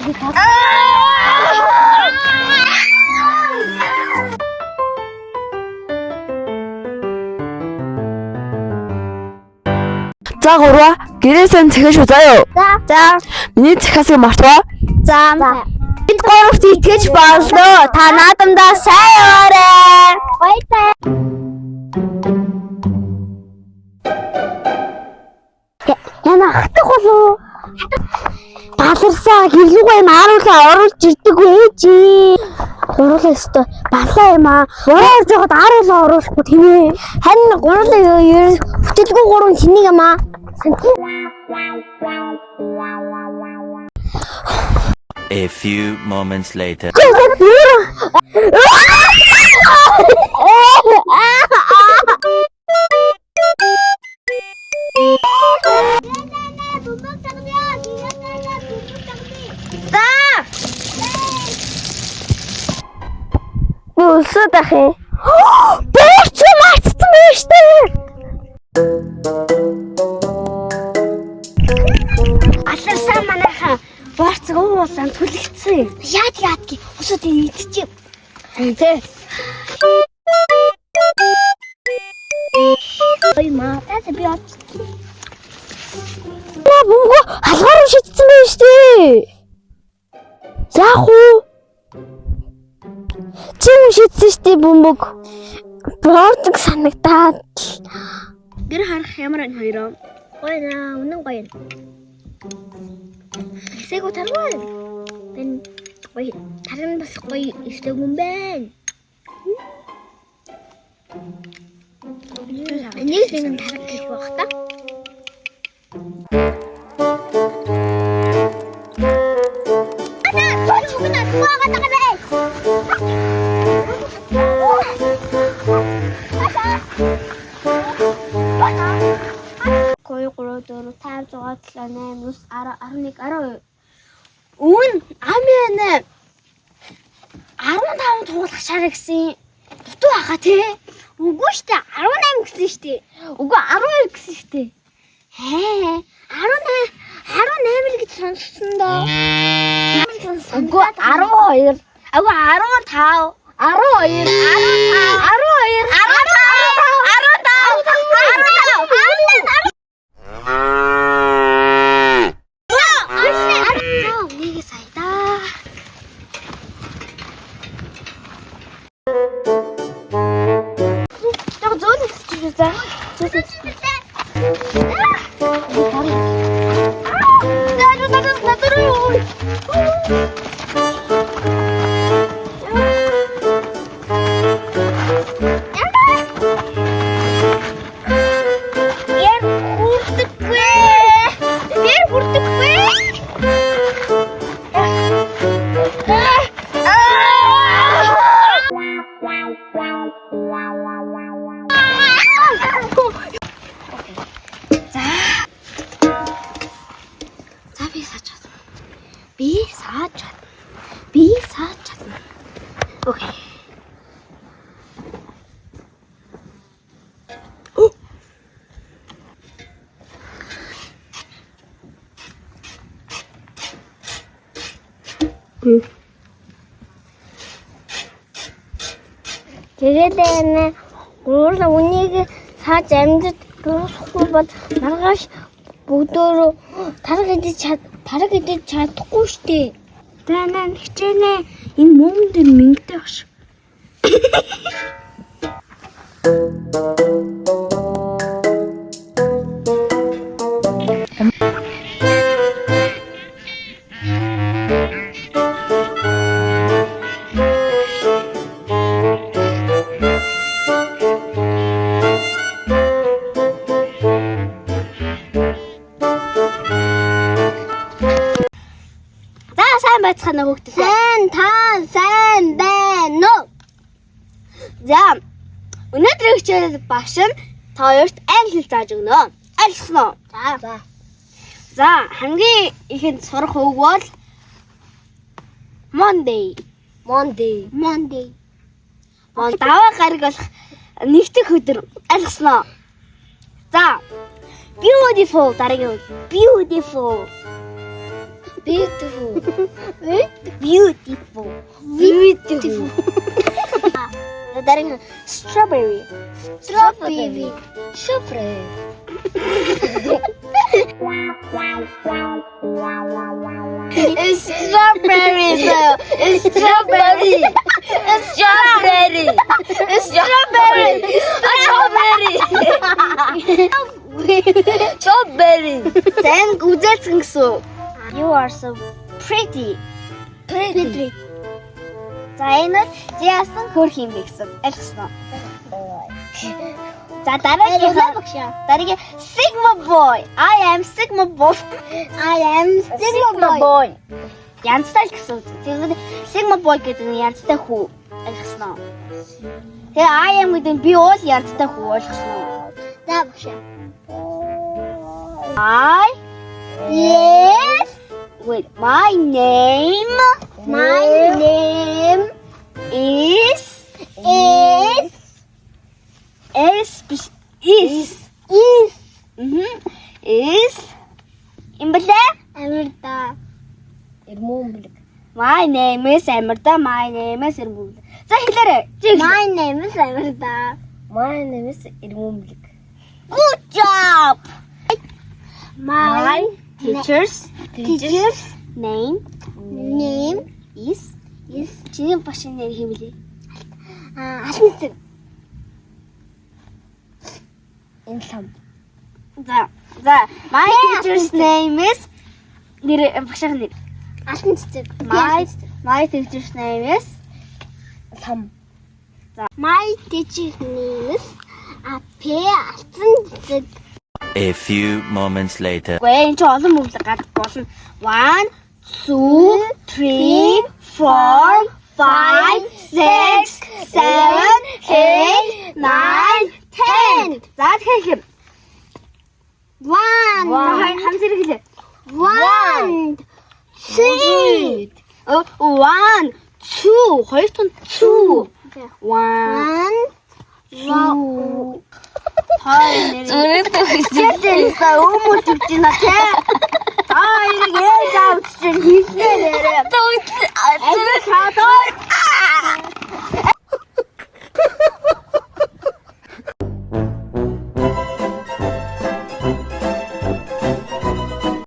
За гурваа гэрээсэн цэхэн шүү заяа. За. Миний цэхасыг мартваа. За. Бид гуравт итгэж боллоо. Та наадамдаа сайн яваарай. Баярлалаа. Яна хатах болов. Баларсаа гэрлүүгээ мааруулаа оруулж ирдэг ээж. Гурлаа өстө балаа юм аа. Орж жоод ааруулаа оруулахгүй тийм ээ. Харин гурлаа бүтэлгүй гурван хэнийг юм аа. A few moments later. Өсөд ахи. Бөөч мартсан байна штэ. Аларсаа манайхан борцог уулан түлэгцсэн. Яад өсөд идчих. Тэ. Ой маа, тас би оч. Бумго халгаар шидсэн байна штэ. Яах вэ? Чим шидсэн штэ бөмбөг. Борцог санагдаад. Гэр харах ямар энэ хоёроо. Гоё наа, үнэн гоё. Сэго тарваа. Тэн гоё. Тарин бас гоё ихтэй юм байна. Энийг нэг тарах гэх байх та. Гой 3 4 5 6 7 8 9 10 11 12. Үн амийн 15 туулах шар гэсэн дутуу хаа тий. Үгүй штэ 18 гэсэн штэ. Үгүй 12 гэсэн штэ. Хээ 18 л гэж сонссон доо. Үгүй 12. Үгүй 15 12 Би саад чадна. Окей. Тэгээд энэ гурван үнийг сааж амьд дуусахгүй бол маргааш бүгдөө тарга идэж чадахгүй штэ. Танаа хичээнэ энэ мөн дээр мэнгтэй багш. Байцгаана хүүхдээ. Сайн байна уу? За. Өнөөдрийн хичээл багш нь та хоёрт англи хэл зааж өгнө. Ойлгосон уу? За, хамгийн ихэнд сурах үг бол Monday. Даваа гараг болох нэгдэх өдөр. Ойлгосон уу? За. Beautiful дараагийн үг. Beautiful. Beautiful. Beautiful. Beautiful. 다른 strawberry. Strawberry. Strawberry. It's strawberry. It's strawberry. It's strawberry. It's strawberry. Strawberry. Then үзээсэн гэсэн. You are so pretty. Pretty. За энэ яасан хөрх юм бэ гэсэн. Ойлгосноо. За дараагийн Sigma boy. I am Sigma boy. I am Sigma boy. Янзтай л гэсэн үг. Тэгээд Sigma boy гэдэг нь янзтай хүү. Ойлгосноо. Тэгээ I am гэдэг нь би уул янзтай хүү. Ойлгосноо. За багш. Yes. Wait, my name is Имбэлэ? Амирда. Ирмүмбэлэг. My name is Амирда. My name is Ирмүмбэлэг. За хэлээрэй. My name is Амирда. My name is Ирмүмбэлэг. Good job. My teacher's name is чиний башин нэр хэмлээ. Алтан. Инлам. За my teacher's name is нэр багшийн нэр. Алтан цэцэг. My teacher's name is Лам. За my teacher's name is Алтан цэцэг. A few moments later. Gue энэ ч олон мөглөг гад болно. 1 2 3 4 5 6 7 8 9 10. За тэгэхээр 1 хам зэрэг хэлээ. 1 2 1 2 хоёр тон 2 1 2 Зүрхтээ өмөлж байна те. Та ирэг яаж авч чинь хийснээр.